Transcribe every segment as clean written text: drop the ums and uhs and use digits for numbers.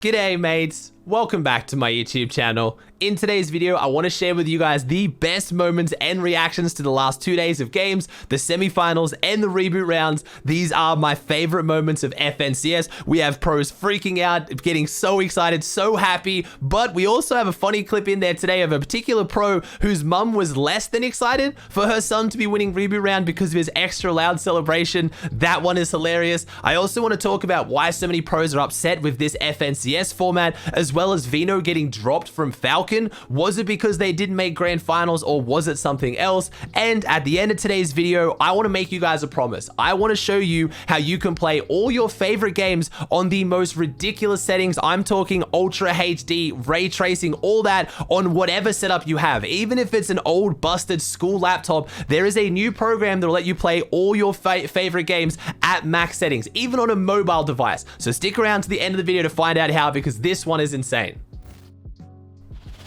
G'day mates, welcome back to my YouTube channel. In today's video, I want to share with you guys the best moments and reactions to the last 2 days of games, the semifinals and the reboot rounds. These are my favorite moments of FNCS. We have pros freaking out, getting so excited, so happy, but we also have a funny clip in there today of a particular pro whose mum was less than excited for her son to be winning reboot round because of his extra loud celebration. That one is hilarious. I also want to talk about why so many pros are upset with this FNCS format, as well as Veno getting dropped from Falcon. Was it because they didn't make grand finals, or was it something else? And at the end of today's video, I want to make you guys a promise. I want to show you how you can play all your favorite games on the most ridiculous settings. I'm talking Ultra HD, ray tracing, all that on whatever setup you have. Even if it's an old busted school laptop, there is a new program that will let you play all your favorite games at max settings, even on a mobile device. So stick around to the end of the video to find out how, because this one is insane.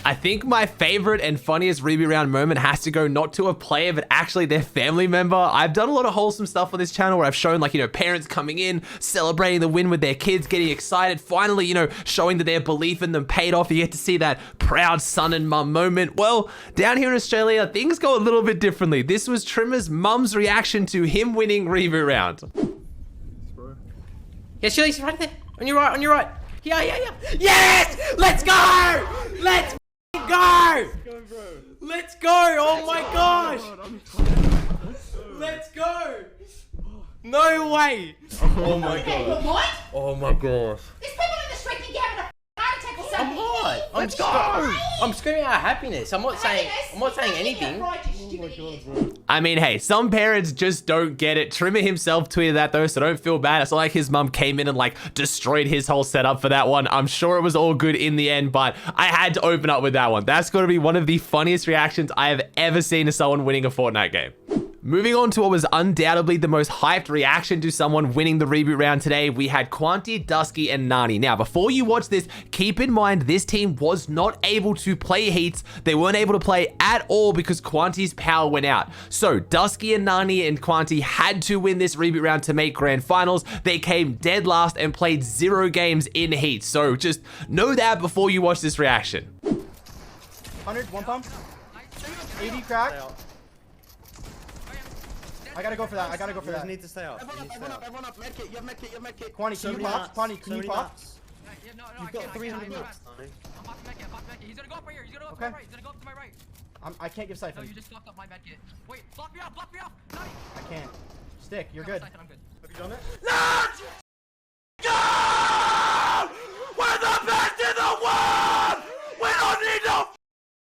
I think my favorite and funniest reboot round moment has to go not to a player, but actually their family member. I've done a lot of wholesome stuff on this channel where I've shown, like, parents coming in, celebrating the win with their kids, getting excited, finally, showing that their belief in them paid off. You get to see that proud son and mum moment. Well, down here in Australia, things go a little bit differently. This was Trimmer's mum's reaction to him winning reboot round. Yeah, Shirley's right there. On your right, on your right. Yeah. Yes! Let's go! Let's go! Let's go! Oh my gosh! Let's go! No way! Oh my god! What? Oh my gosh! There's people in the street thinking you're having a heart attack or something. I'm not. I'm screaming out of happiness. I'm not saying anything. I mean, hey, some parents just don't get it. Trimmer himself tweeted that though, so don't feel bad. It's not like his mum came in and destroyed his whole setup for that one. I'm sure it was all good in the end, but I had to open up with that one. That's got to be one of the funniest reactions I have ever seen to someone winning a Fortnite game. Moving on to what was undoubtedly the most hyped reaction to someone winning the reboot round today, we had Kwantis, Dusky, and Nani. Now, before you watch this, keep in mind this team was not able to play heats. They weren't able to play at all because Kwantis' power went out. So Dusky and Nani and Kwantis had to win this reboot round to make grand finals. They came dead last and played 0 games in heats. So just know that before you watch this reaction. 100, one pump. 80 crack. I gotta go for that. You guys need to stay up. Everyone up. Medkit, you have medkit. Kwani, can you pop? Kwani, can you pop? You've got 300 minutes. I'm popping medkit. He's gonna go up right here. He's gonna go up to my right. He's gonna go up to my right. I can't give siphon. No, you just fucked up my medkit. Wait, block me off. Nice. I can't. Stick, you're good. I'm good. Have you done it? Let's go! We're the best in the world! We don't need no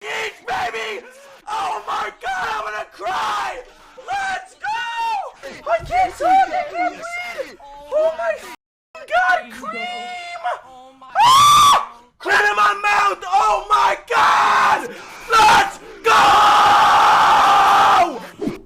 each, baby! Oh my god, I'm gonna cry! Let's go! I can't talk! I can't breathe! Oh my god, cream! Ah! Cream in my mouth! Oh my god! Let's go!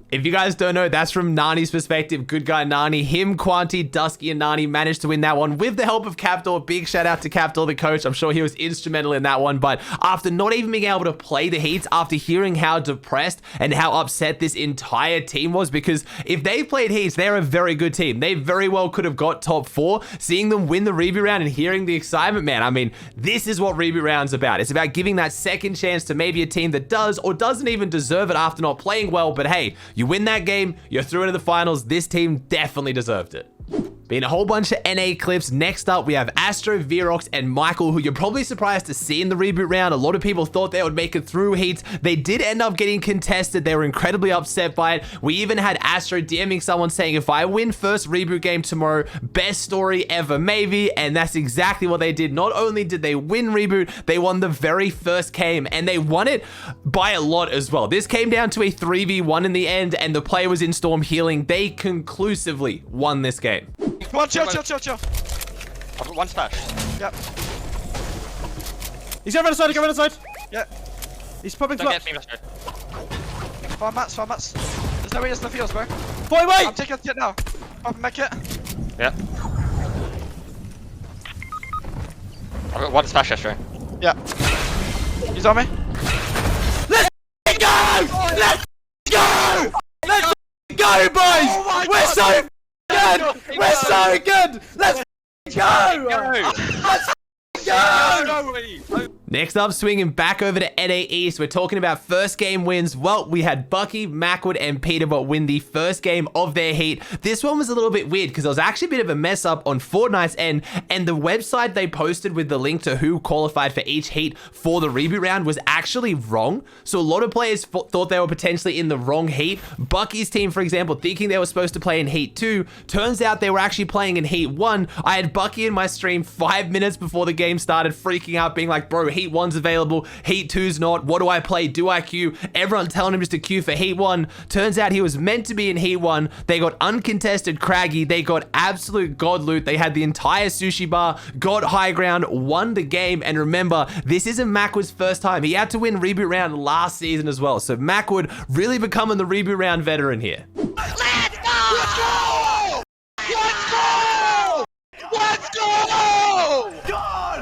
If you guys don't know, that's from Nani's perspective. Good guy Nani. Him, Kwantis, Dusky, and Nani managed to win that one with the help of Captor. Big shout out to Captor, the coach. I'm sure he was instrumental in that one. But after not even being able to play the heats, after hearing how depressed and how upset this entire team was, because if they played heats, they're a very good team. They very well could have got top 4. Seeing them win the reboot round and hearing the excitement, man, I mean, this is what reboot round's about. It's about giving that second chance to maybe a team that does or doesn't even deserve it after not playing well. But hey, you win that game, you're through into the finals. This team definitely deserved it. Being a whole bunch of NA clips. Next up, we have Astro, Verox, and Michael, who you're probably surprised to see in the reboot round. A lot of people thought they would make it through heats. They did end up getting contested. They were incredibly upset by it. We even had Astro DMing someone saying, if I win first reboot game tomorrow, best story ever, maybe. And that's exactly what they did. Not only did they win reboot, they won the very first game, and they won it by a lot as well. This came down to a 3v1 in the end, and the player was in Storm healing. They conclusively won this game. Come on, chill. I've got one splash. Yep. He's over the side, go over the side. Yeah. He's popping Don't flash. get me, let's go. 5 mats. There's no way in the fields, bro. Boy, wait! I'm taking a kit now. Popping my kit. Yeah. I've got one splash, Astro. Yeah. He's on me. Let's go! Let's go! Let's go, boys! Oh We're so good! We're so good! Let's go! Let's go! Next up, swinging back over to NA East, we're talking about first game wins. Well, we had Bucke, Macwood, and Peterbot win the first game of their heat. This one was a little bit weird because it was actually a bit of a mess up on Fortnite's end, and the website they posted with the link to who qualified for each heat for the reboot round was actually wrong. So a lot of players thought they were potentially in the wrong heat. Bucke's team, for example, thinking they were supposed to play in heat 2, turns out they were actually playing in heat 1. I had Bucke in my stream 5 minutes before the game started, freaking out, being like, bro, heat 1's available, heat 2's not, what do I play, do I queue? Everyone telling him just to queue for heat 1. Turns out he was meant to be in heat 1. They got uncontested Craggy, they got absolute god loot, they had the entire sushi bar, got high ground, won the game. And remember, this isn't Macwood's first time. He had to win reboot round last season as well. So Macwood really becoming the reboot round veteran here. Let's go! Let's go! Let's go!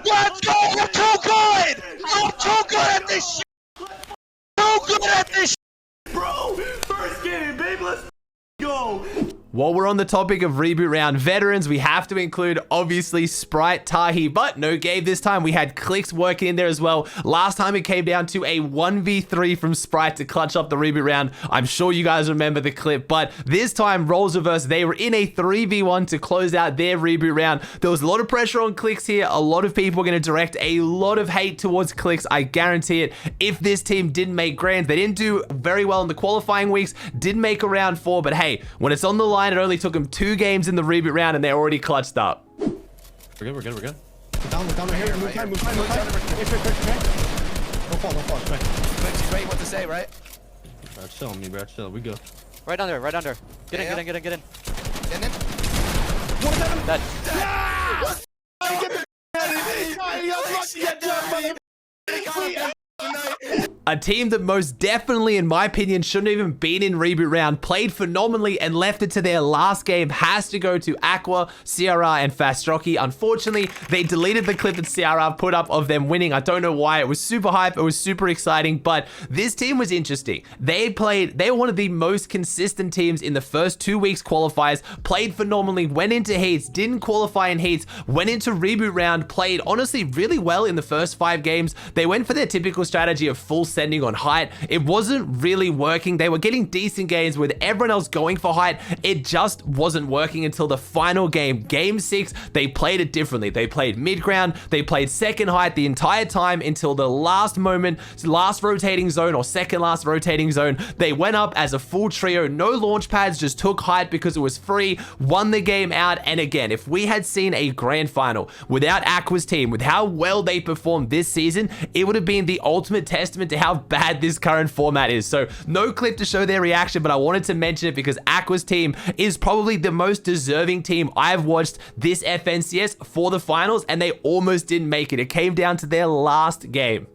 Let's go! I'm too good! I'm too good at this shit! Too good at this shit! Bro! First game, babe, let's go! While we're on the topic of reboot round veterans, we have to include, obviously, Sprite, Tahi, but no Gabe this time. We had Clix working in there as well. Last time it came down to a 1v3 from Sprite to clutch up the reboot round. I'm sure you guys remember the clip, but this time, roles reversed. They were in a 3v1 to close out their reboot round. There was a lot of pressure on Clix here. A lot of people were going to direct a lot of hate towards Clix. I guarantee it. If this team didn't make grands, they didn't do very well in the qualifying weeks, didn't make a round 4, but hey, when it's on the line, it only took them 2 games in the reboot round and they're already clutched up. We're good. Down right here. Move time. Don't fall. Clix, you ready what to say, right? Bro, chill on me, bro. Chill. We go. Right under. Get in. Get in. Dead. A team that most definitely, in my opinion, shouldn't have even been in reboot round, played phenomenally and left it to their last game, has to go to Aqua, CRR, and Fastroki. Unfortunately, they deleted the clip that CRR put up of them winning. I don't know why. It was super hype. It was super exciting, but this team was interesting. They were one of the most consistent teams in the first 2 weeks qualifiers, played phenomenally, went into heats, didn't qualify in heats, went into reboot round, played honestly really well in the first 5 games. They went for their typical strategy of full sending on height. It wasn't really working. They were getting decent games with everyone else going for height. It just wasn't working until the final game, game 6. They played it differently. They played mid ground. They played second height the entire time until the last moment, last rotating zone or second last rotating zone. They went up as a full trio, no launch pads, just took height because it was free, won the game out. And again, if we had seen a grand final without Aqua's team, with how well they performed this season, it would have been the ultimate testament to how bad this current format is. So no clip to show their reaction, but I wanted to mention it because Aqua's team is probably the most deserving team I've watched this FNCS for the finals, and they almost didn't make it. It came down to their last game.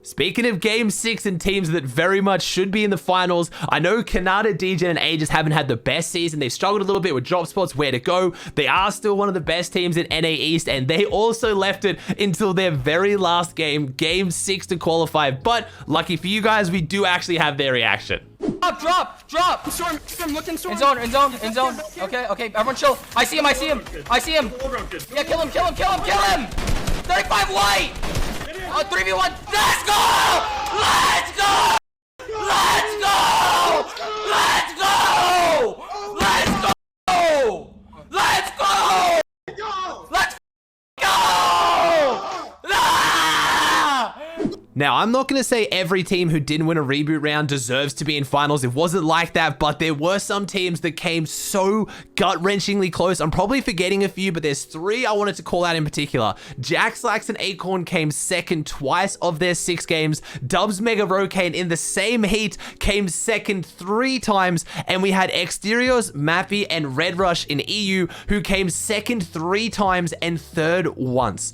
Speaking of game 6 and teams that very much should be in the finals, I know Khanada, DJ, and Aegis haven't had the best season. They've struggled a little bit with drop spots, where to go. They are still one of the best teams in NA East, and they also left it until their very last game, game 6 to qualify. But lucky for you guys, we do actually have their reaction. Drop! Storm, look in storm. In zone. Okay, everyone chill. I see him. Yeah, kill him. 35 white! 3v1. Let's go! Now, I'm not going to say every team who didn't win a reboot round deserves to be in finals. It wasn't like that, but there were some teams that came so gut-wrenchingly close. I'm probably forgetting a few, but there's 3 I wanted to call out in particular. Jackslax and Acorn came second twice of their 6 games. Dubs Mega Rocane in the same heat came second 3 times. And we had Exteriors, Mappy, and Red Rush in EU who came second 3 times and third once.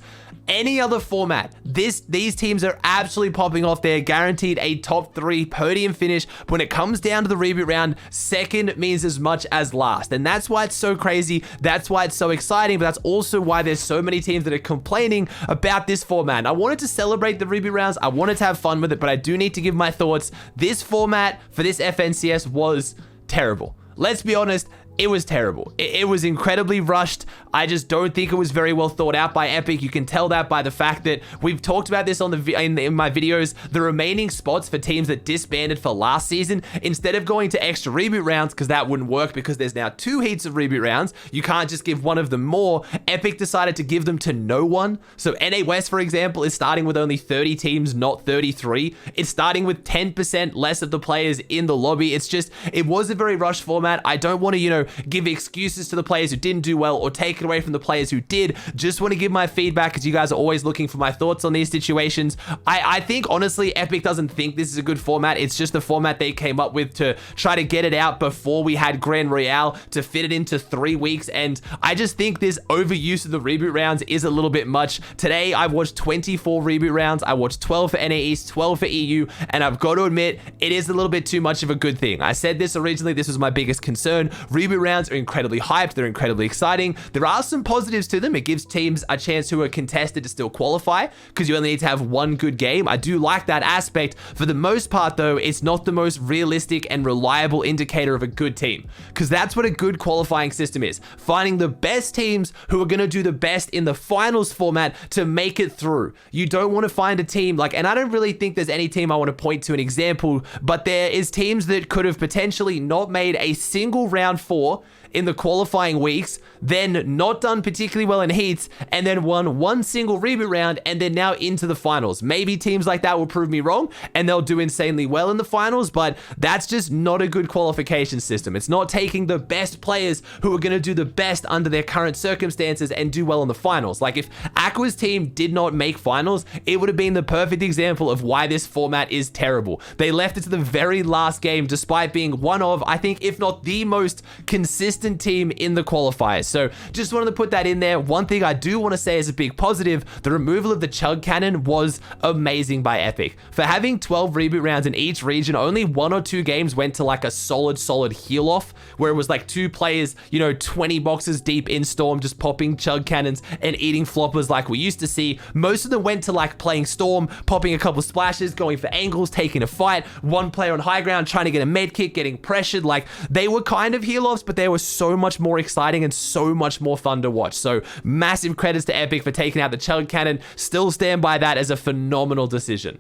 Any other format, these teams are absolutely popping off. They're guaranteed a top 3 podium finish. But when it comes down to the reboot round, second means as much as last. And that's why it's so crazy. That's why it's so exciting. But that's also why there's so many teams that are complaining about this format. And I wanted to celebrate the reboot rounds. I wanted to have fun with it, but I do need to give my thoughts. This format for this FNCS was terrible. Let's be honest, it was terrible. It was incredibly rushed. I just don't think it was very well thought out by Epic. You can tell that by the fact that we've talked about this on in my videos. The remaining spots for teams that disbanded for last season, instead of going to extra reboot rounds, because that wouldn't work because there's now 2 heats of reboot rounds, you can't just give one of them more. Epic decided to give them to no one. So NA West, for example, is starting with only 30 teams, not 33. It's starting with 10% less of the players in the lobby. It's just, it was a very rushed format. I don't want to, you know, give excuses to the players who didn't do well or take it away from the players who did. Just want to give my feedback because you guys are always looking for my thoughts on these situations. I think, honestly, Epic doesn't think this is a good format. It's just the format they came up with to try to get it out before we had Grand Royale, to fit it into 3 weeks. And I just think this overuse of the reboot rounds is a little bit much. Today, I watched 24 reboot rounds. I watched 12 for NA East, 12 for EU, and I've got to admit, it is a little bit too much of a good thing. I said this originally, this was my biggest concern. Reboot rounds are incredibly hyped, they're incredibly exciting. There are some positives to them. It gives teams a chance who are contested to still qualify because you only need to have one good game. I do like that aspect. For the most part though, it's not the most realistic and reliable indicator of a good team, because that's what a good qualifying system is. Finding the best teams who are going to do the best in the finals format to make it through. You don't want to find a team like, and I don't really think there's any team I want to point to an example, but there is teams that could have potentially not made a single round 4 in the qualifying weeks, then not done particularly well in heats, and then won one single reboot round, and then now into the finals. Maybe teams like that will prove me wrong, and they'll do insanely well in the finals, but that's just not a good qualification system. It's not taking the best players who are going to do the best under their current circumstances and do well in the finals. Like, if Aqua's team did not make finals, it would have been the perfect example of why this format is terrible. They left it to the very last game, despite being one of, I think, if not the most consistent team in the qualifiers. So just wanted to put that in there. One thing I do want to say is a big positive, the removal of the chug cannon was amazing by Epic. For having 12 reboot rounds in each region, only 1 or 2 games went to like a solid heal off, where it was like 2 players, you know, 20 boxes deep in Storm, just popping chug cannons and eating floppers like we used to see. Most of them went to like playing Storm, popping a couple splashes, going for angles, taking a fight, one player on high ground trying to get a med kick, getting pressured. Like, they were kind of heal offs, but they were so much more exciting and so much more fun to watch. So massive credits to Epic for taking out the chug cannon. Still stand by that as a phenomenal decision.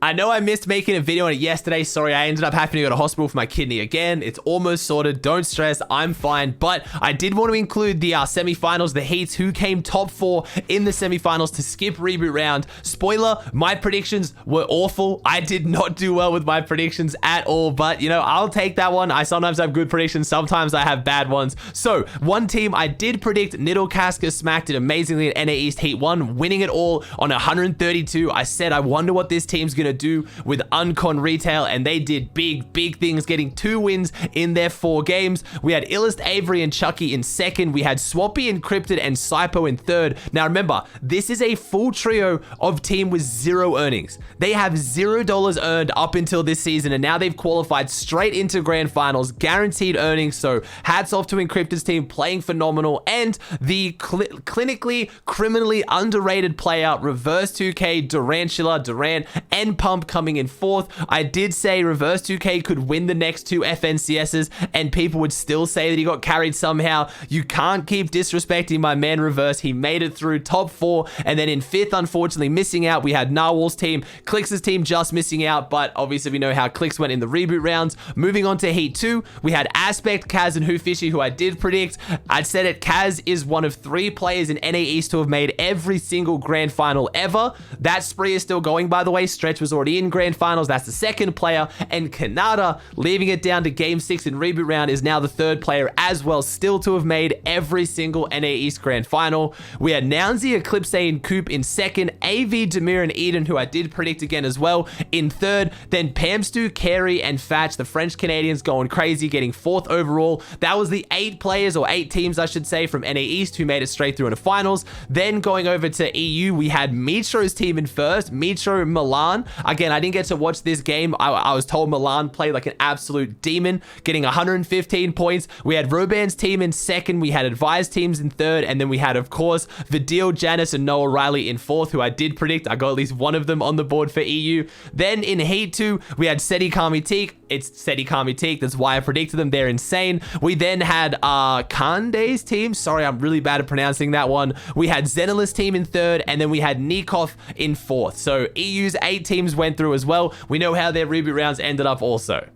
I know I missed making a video on it yesterday. Sorry, I ended up having to go to hospital for my kidney again. It's almost sorted. Don't stress. I'm fine. But I did want to include the semifinals, the heats, who came top 4 in the semifinals to skip reboot round. Spoiler, my predictions were awful. I did not do well with my predictions at all. But, you know, I'll take that one. I sometimes have good predictions. Sometimes I have bad ones. So, one team I did predict, Niddlecasca, smacked it amazingly at NA East Heat 1, winning it all on 132. I said, I wonder what this team's going to do with Uncon Retail, and they did big things, getting 2 wins in their 4 games. We had Illest Avery and Chucky in second. We had Swappy, Encrypted, and Sypo in third. Now remember, this is a full trio of team with 0 earnings. They have $0 earned up until this season, and now they've qualified straight into grand finals, guaranteed earnings. So hats off to Encrypted's team, playing phenomenal, and the clinically, criminally underrated player, Reverse 2K, Durantula, Durant, and Pump coming in 4th. I did say Reverse 2K could win the next 2 FNCSs, and people would still say that he got carried somehow. You can't keep disrespecting my man Reverse. He made it through top 4, and then in 5th, unfortunately, missing out, we had Narwhal's team, Clix's team just missing out, but obviously we know how Clix went in the reboot rounds. Moving on to Heat 2, we had Aspect, Kaz, and Fishy, who I did predict. I said it, Kaz is one of 3 players in NA East to have made every single grand final ever. That spree is still going, by the way. Stretch was already in grand finals. That's the 2nd player, and Khanada, leaving it down to game 6 in reboot round, is now the 3rd player as well, still to have made every single NA East grand final. We had Nounzy, Eclipse, and Coop in 2nd, AV, Demir, and Eden, who I did predict again as well, in 3rd. Then Pamstu, Carey, and Fatch, the French Canadians, going crazy, getting 4th overall. That was the 8 players, or 8 teams I should say, from NA East who made it straight through into finals. Then going over to EU, we had Mitro's team in 1st, Mitro, Milan, Again, I didn't get to watch this game. I was told Milan played like an absolute demon, getting 115 points. We had Roban's team in second. We had Advised teams in third. And then we had, of course, Vidil, Janice, and Noah Riley in fourth, who I did predict. I got at least one of them on the board for EU. Then in Heat 2, we had Seti Kamitik. It's Seti Kamitik. That's why I predicted them. They're insane. We then had Kande's team. Sorry, I'm really bad at pronouncing that one. We had Zenilus team in third, and then we had Nikov in fourth. So EU's 8 teams went through as well. We know how their reboot rounds ended up also.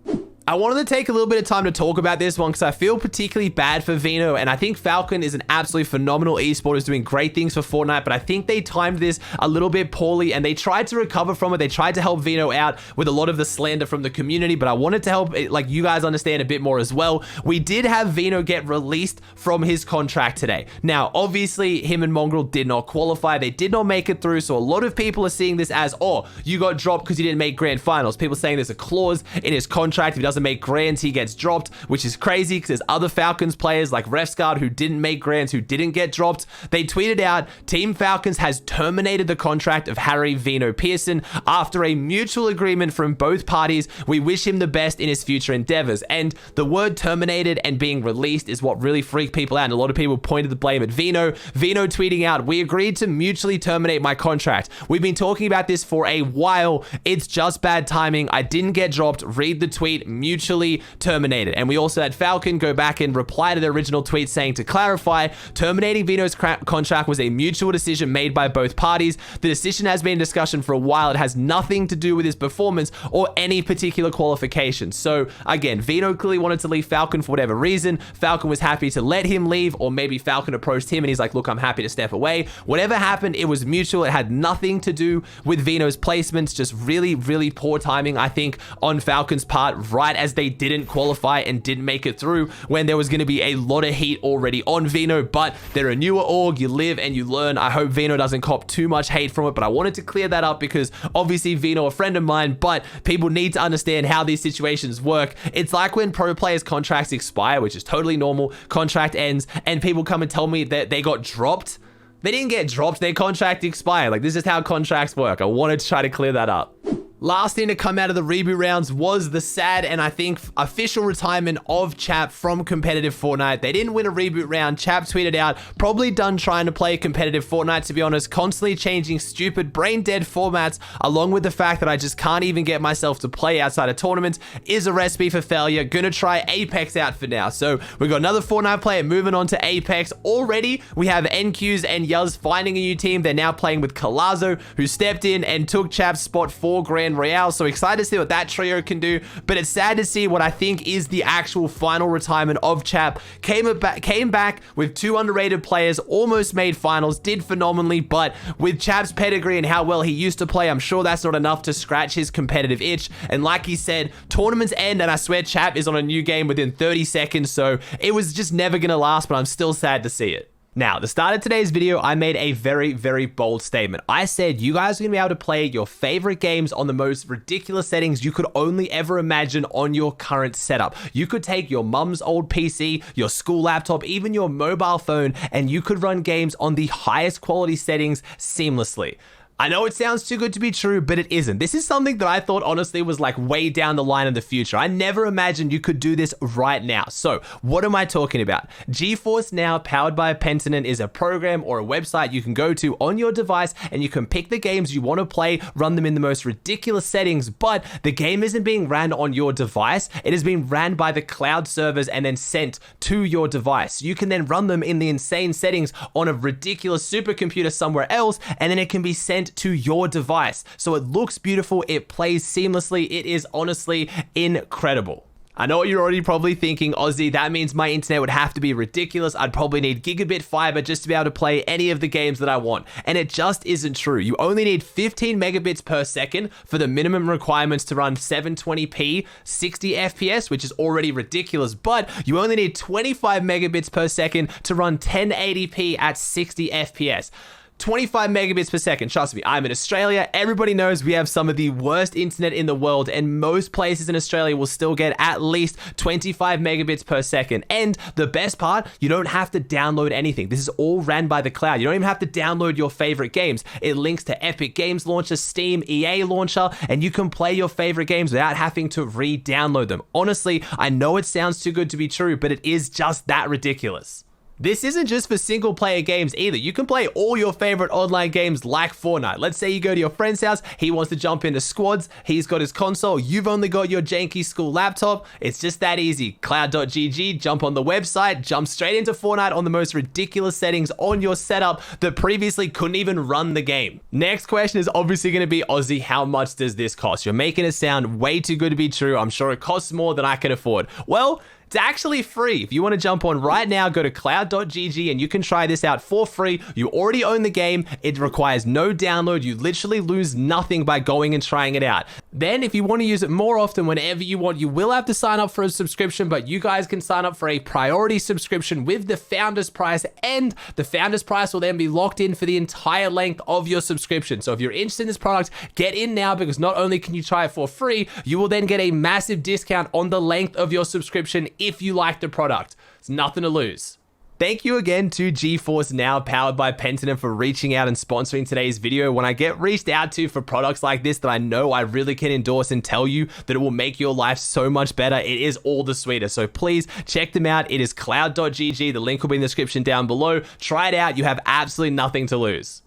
I wanted to take a little bit of time to talk about this one because I feel particularly bad for Veno, and I think Falcon is an absolutely phenomenal esport, is doing great things for Fortnite, but I think they timed this a little bit poorly and they tried to recover from it. They tried to help Veno out with a lot of the slander from the community, but I wanted to help like you guys understand a bit more as well. We did have Veno get released from his contract today. Now, obviously, him and Mongrel did not qualify. They did not make it through, so a lot of people are seeing this as, oh, you got dropped because you didn't make grand finals. People saying there's a clause in his contract. If he doesn't make grands, he gets dropped, which is crazy because there's other Falcons players like Refsguard who didn't make grands, who didn't get dropped. They tweeted out, Team Falcons has terminated the contract of Harry Veno Pearson after a mutual agreement from both parties. We wish him the best in his future endeavors. And the word terminated and being released is what really freaked people out. And a lot of people pointed the blame at Veno. Veno tweeting out, we agreed to mutually terminate my contract. We've been talking about this for a while. It's just bad timing. I didn't get dropped. Read the tweet, mutually terminated. And we also had Falcon go back and reply to the original tweet saying, to clarify, terminating Veno's contract was a mutual decision made by both parties. The decision has been in discussion for a while. It has nothing to do with his performance or any particular qualifications. So again, Veno clearly wanted to leave Falcon for whatever reason. Falcon was happy to let him leave, or maybe Falcon approached him and he's like, look, I'm happy to step away. Whatever happened, it was mutual. It had nothing to do with Veno's placements. Just really, really poor timing, I think, on Falcon's part, right as they didn't qualify and didn't make it through when there was going to be a lot of heat already on Veno. But they're a newer org, you live and you learn. I hope Veno doesn't cop too much hate from it, but I wanted to clear that up because obviously Veno a friend of mine, but people need to understand how these situations work. It's like when pro players contracts expire, which is totally normal. Contract ends and people come and tell me that they got dropped. They didn't get dropped, their contract expired. Like, this is how contracts work. I wanted to try to clear that up. Last thing to come out of the reboot rounds was the sad and I think official retirement of Chap from competitive Fortnite. They didn't win a reboot round. Chap tweeted out, probably done trying to play competitive Fortnite, to be honest, constantly changing stupid brain dead formats, along with the fact that I just can't even get myself to play outside of tournaments, is a recipe for failure. Gonna try Apex out for now. So we got another Fortnite player moving on to Apex. Already we have NQs and Yuz finding a new team. They're now playing with Colazo, who stepped in and took Chap's spot for Grand Royale. So excited to see what that trio can do, but it's sad to see what I think is the actual final retirement of Chap. Came back with 2 underrated players, almost made finals, did phenomenally, but with Chap's pedigree and how well he used to play, I'm sure that's not enough to scratch his competitive itch. And like he said, tournaments end and I swear Chap is on a new game within 30 seconds, so it was just never gonna last, but I'm still sad to see it. Now, at the start of today's video, I made a very, very bold statement. I said you guys are going to be able to play your favorite games on the most ridiculous settings you could only ever imagine on your current setup. You could take your mum's old PC, your school laptop, even your mobile phone, and you could run games on the highest quality settings seamlessly. I know it sounds too good to be true, but it isn't. This is something that I thought honestly was like way down the line in the future. I never imagined you could do this right now. So what am I talking about? GeForce Now, powered by Pentiment, is a program or a website you can go to on your device and you can pick the games you want to play, run them in the most ridiculous settings, but the game isn't being ran on your device. It is being ran by the cloud servers and then sent to your device. You can then run them in the insane settings on a ridiculous supercomputer somewhere else, and then it can be sent to your device. So it looks beautiful, it plays seamlessly, it is honestly incredible. I know what you're already probably thinking, Aussie, that means my internet would have to be ridiculous. I'd probably need gigabit fiber just to be able to play any of the games that I want. And it just isn't true. You only need 15 megabits per second for the minimum requirements to run 720p, 60 FPS, which is already ridiculous, but you only need 25 megabits per second to run 1080p at 60 FPS. 25 megabits per second. Trust me, I'm in Australia. Everybody knows we have some of the worst internet in the world, and most places in Australia will still get at least 25 megabits per second. And the best part, you don't have to download anything. This is all ran by the cloud. You don't even have to download your favorite games. It links to Epic Games Launcher, Steam, EA Launcher, and you can play your favorite games without having to re-download them. Honestly, I know it sounds too good to be true, but it is just that ridiculous. This isn't just for single player games either. You can play all your favorite online games like Fortnite. Let's say you go to your friend's house, he wants to jump into squads, he's got his console, you've only got your janky school laptop. It's just that easy. Cloud.gg, jump on the website, jump straight into Fortnite on the most ridiculous settings on your setup that previously couldn't even run the game. Next question is obviously going to be, Aussie, how much does this cost? You're making it sound way too good to be true. I'm sure it costs more than I can afford. Well, it's actually free. If you want to jump on right now, go to cloud.gg and you can try this out for free. You already own the game. It requires no download. You literally lose nothing by going and trying it out. Then if you want to use it more often whenever you want, you will have to sign up for a subscription, but you guys can sign up for a priority subscription with the founder's price, and the founder's price will then be locked in for the entire length of your subscription. So if you're interested in this product, get in now, because not only can you try it for free, you will then get a massive discount on the length of your subscription if you like the product. It's nothing to lose. Thank you again to GeForce Now, powered by Pentagon, for reaching out and sponsoring today's video. When I get reached out to for products like this that I know I really can endorse and tell you that it will make your life so much better, it is all the sweeter. So please check them out. It is cloud.gg. The link will be in the description down below. Try it out. You have absolutely nothing to lose.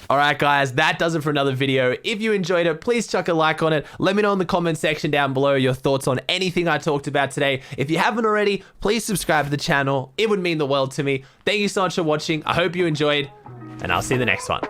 Alright guys, that does it for another video. If you enjoyed it, please chuck a like on it. Let me know in the comment section down below your thoughts on anything I talked about today. If you haven't already, please subscribe to the channel. It would mean the world to me. Thank you so much for watching. I hope you enjoyed, and I'll see you in the next one.